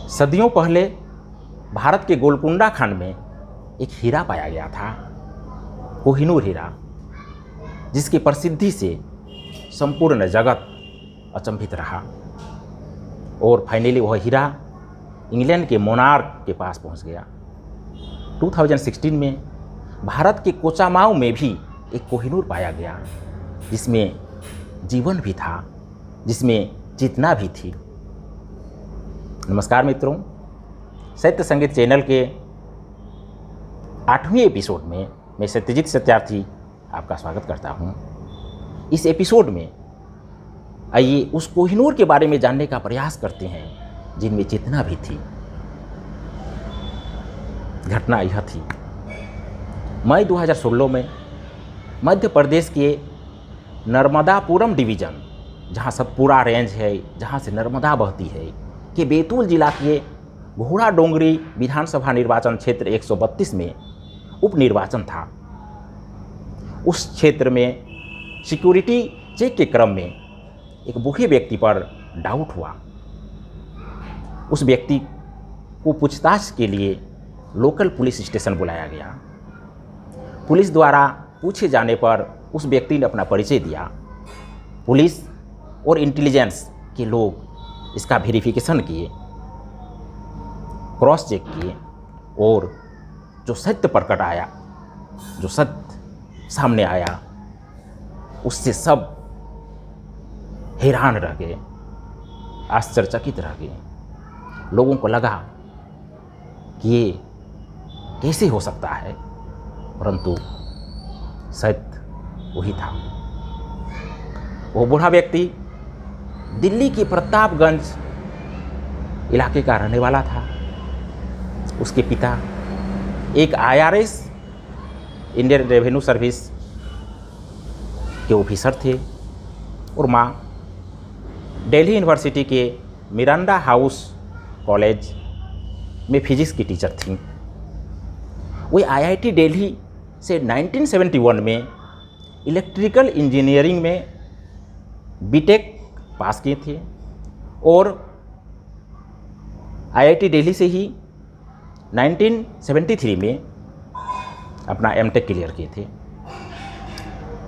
सदियों पहले भारत के गोलकुंडा खंड में एक हीरा पाया गया था, कोहिनूर हीरा, जिसकी प्रसिद्धि से संपूर्ण जगत अचंभित रहा। और फाइनली वह हीरा इंग्लैंड के मोनार्क के पास पहुंच गया। 2016 में भारत के कोचामाऊ में भी एक कोहिनूर पाया गया, जिसमें जीवन भी था, जिसमें चेतना भी थी। नमस्कार मित्रों, सत्य संगीत चैनल के 8वें एपिसोड में मैं सत्यजीत सत्यार्थी आपका स्वागत करता हूं। इस एपिसोड में आइए उस कोहिनूर के बारे में जानने का प्रयास करते हैं जिनमें चेतना भी थी। घटना यह थी, मई 2016 में मध्य प्रदेश के नर्मदापुरम डिवीज़न, जहां सतपुरा रेंज है, जहां से नर्मदा बहती है, के बैतूल जिला के घोड़ा डोंगरी विधानसभा निर्वाचन क्षेत्र 132 में उपनिर्वाचन था। उस क्षेत्र में सिक्योरिटी चेक के क्रम में एक बूढ़े व्यक्ति पर डाउट हुआ। उस व्यक्ति को पूछताछ के लिए लोकल पुलिस स्टेशन बुलाया गया। पुलिस द्वारा पूछे जाने पर उस व्यक्ति ने अपना परिचय दिया। पुलिस और इंटेलिजेंस के लोग इसका वेरिफिकेशन किए, क्रॉस चेक किए, और जो सत्य प्रकट आया, जो सत्य सामने आया, उससे सब हैरान रह गए, आश्चर्यचकित रह गए। लोगों को लगा कि ये कैसे हो सकता है, परंतु सत्य वही था। वो बूढ़ा व्यक्ति दिल्ली के प्रतापगंज इलाके का रहने वाला था। उसके पिता एक IRS इंडियन रेवेन्यू सर्विस के ऑफिसर थे और माँ दिल्ली यूनिवर्सिटी के मिरांडा हाउस कॉलेज में फिजिक्स की टीचर थीं। वे IIT दिल्ली से 1971 में इलेक्ट्रिकल इंजीनियरिंग में बीटेक पास किए थे और IIT दिल्ली से ही 1973 में अपना MTech क्लियर किए थे।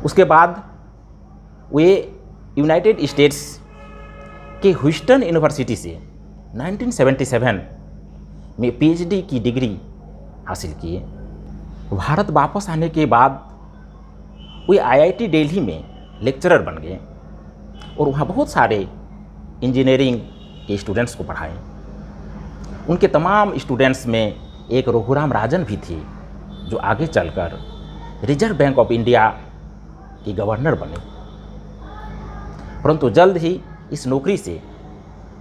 उसके बाद वे यूनाइटेड स्टेट्स के ह्यूस्टन यूनिवर्सिटी से 1977 में PhD की डिग्री हासिल किए। भारत वापस आने के बाद वे IIT दिल्ली में लेक्चरर बन गए और वहाँ बहुत सारे इंजीनियरिंग के स्टूडेंट्स को पढ़ाए। उनके तमाम स्टूडेंट्स में एक रघुराम राजन भी थे, जो आगे चलकर रिजर्व बैंक ऑफ इंडिया के गवर्नर बने। परंतु जल्द ही इस नौकरी से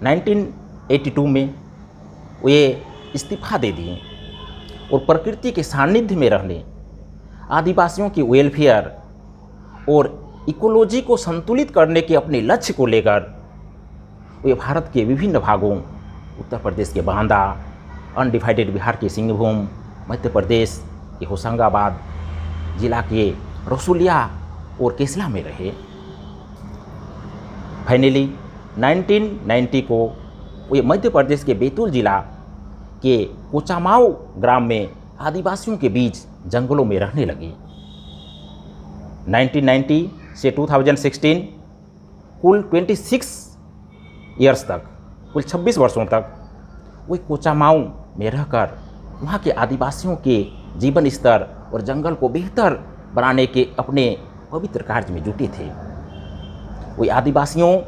1982 में वे इस्तीफा दे दिए और प्रकृति के सानिध्य में रहने, आदिवासियों के वेलफेयर और इकोलॉजी को संतुलित करने के अपने लक्ष्य को लेकर वे भारत के विभिन्न भागों, उत्तर प्रदेश के बांदा, अनडिवाइडेड बिहार के सिंहभूम, मध्य प्रदेश के होशंगाबाद जिला के रसूलिया और केसला में रहे। फाइनली 1990 को वे मध्य प्रदेश के बैतूल जिला के कोचामाऊ ग्राम में आदिवासियों के बीच जंगलों में रहने लगे। 1990 से 2016 कुल 26 ईयर्स तक, कुल 26 वर्षों तक वे कोचामाऊ में रहकर वहाँ के आदिवासियों के जीवन स्तर और जंगल को बेहतर बनाने के अपने पवित्र कार्य में जुटे थे। वे आदिवासियों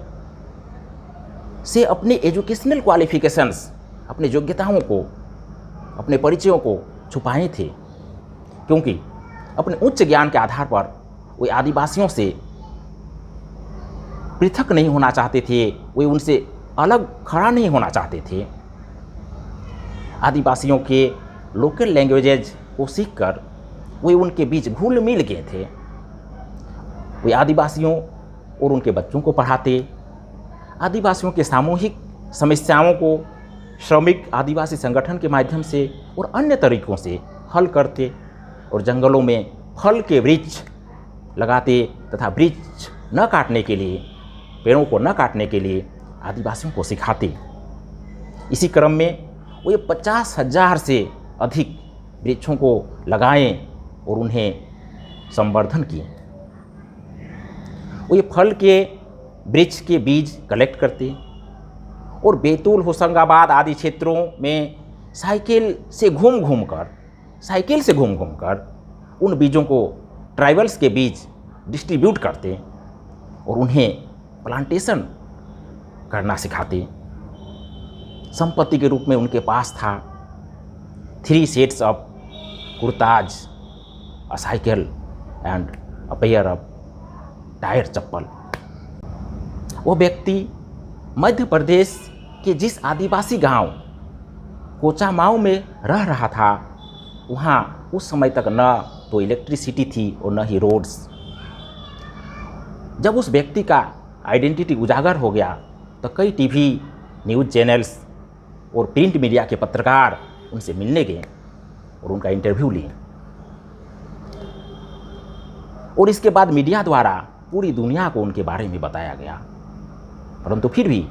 से अपने एजुकेशनल क्वालिफिकेशंस, अपने योग्यताओं को, अपने परिचयों को छुपाए थे, क्योंकि अपने उच्च ज्ञान के आधार पर वे आदिवासियों से पृथक नहीं होना चाहते थे, वे उनसे अलग खड़ा नहीं होना चाहते थे। आदिवासियों के लोकल लैंग्वेजेज को सीखकर वे उनके बीच घुल मिल गए थे। वे आदिवासियों और उनके बच्चों को पढ़ाते, आदिवासियों के सामूहिक समस्याओं को श्रमिक आदिवासी संगठन के माध्यम से और अन्य तरीकों से हल करते और जंगलों में फल के वृक्ष लगाते तथा वृक्ष न काटने के लिए, पेड़ों को न काटने के लिए आदिवासियों को सिखाते। इसी क्रम में वो ये 50,000 से अधिक वृक्षों को लगाएं और उन्हें संवर्धन किए। वो ये फल के वृक्ष के बीज कलेक्ट करते और बैतूल, होशंगाबाद आदि क्षेत्रों में साइकिल से घूम घूम कर उन बीजों को ट्राइबल्स के बीच डिस्ट्रीब्यूट करते और उन्हें प्लांटेशन करना सिखाते। संपत्ति के रूप में उनके पास था 3 sets of kurtas, a cycle and a pair of tyre chappal. वो व्यक्ति मध्य प्रदेश के जिस आदिवासी गांव कोचामाऊ में रह रहा था, वहाँ उस समय तक न तो इलेक्ट्रिसिटी थी और न ही रोड्स। जब उस व्यक्ति का आइडेंटिटी उजागर हो गया तो कई टीवी न्यूज़ चैनल्स और प्रिंट मीडिया के पत्रकार उनसे मिलने गए और उनका इंटरव्यू लिए। और इसके बाद मीडिया द्वारा पूरी दुनिया को उनके बारे में बताया गया, परंतु फिर भी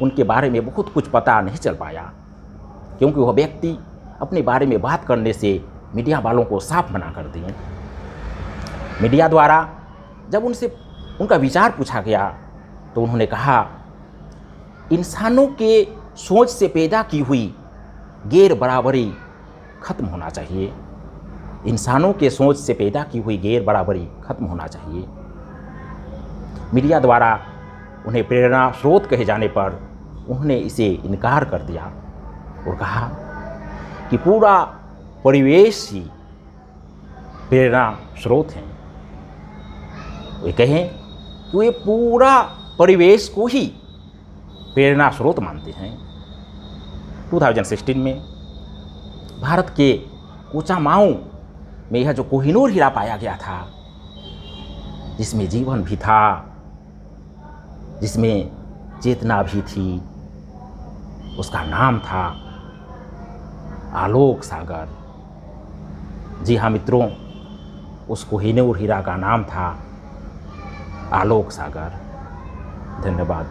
उनके बारे में बहुत कुछ पता नहीं चल पाया, क्योंकि वह व्यक्ति अपने बारे में बात करने से मीडिया वालों को साफ मना कर दिए। मीडिया द्वारा जब उनसे उनका विचार पूछा गया तो उन्होंने कहा, इंसानों के सोच से पैदा की हुई गैर बराबरी खत्म होना चाहिए। इंसानों के सोच से पैदा की हुई गैर बराबरी खत्म होना चाहिए। मीडिया द्वारा उन्हें प्रेरणा स्रोत कहे जाने पर उन्होंने इसे इनकार कर दिया और कहा कि पूरा परिवेश ही प्रेरणा स्रोत है। वे कहें कि वे पूरा परिवेश को ही प्रेरणा स्रोत मानते हैं। 2016 में भारत के कोचामाऊ में यह जो कोहिनूर हीरा पाया गया था, जिसमें जीवन भी था, जिसमें चेतना भी थी, उसका नाम था आलोक सागर। जी हाँ मित्रों, उस कोहिनूर हीरा का नाम था आलोक सागर। धन्यवाद।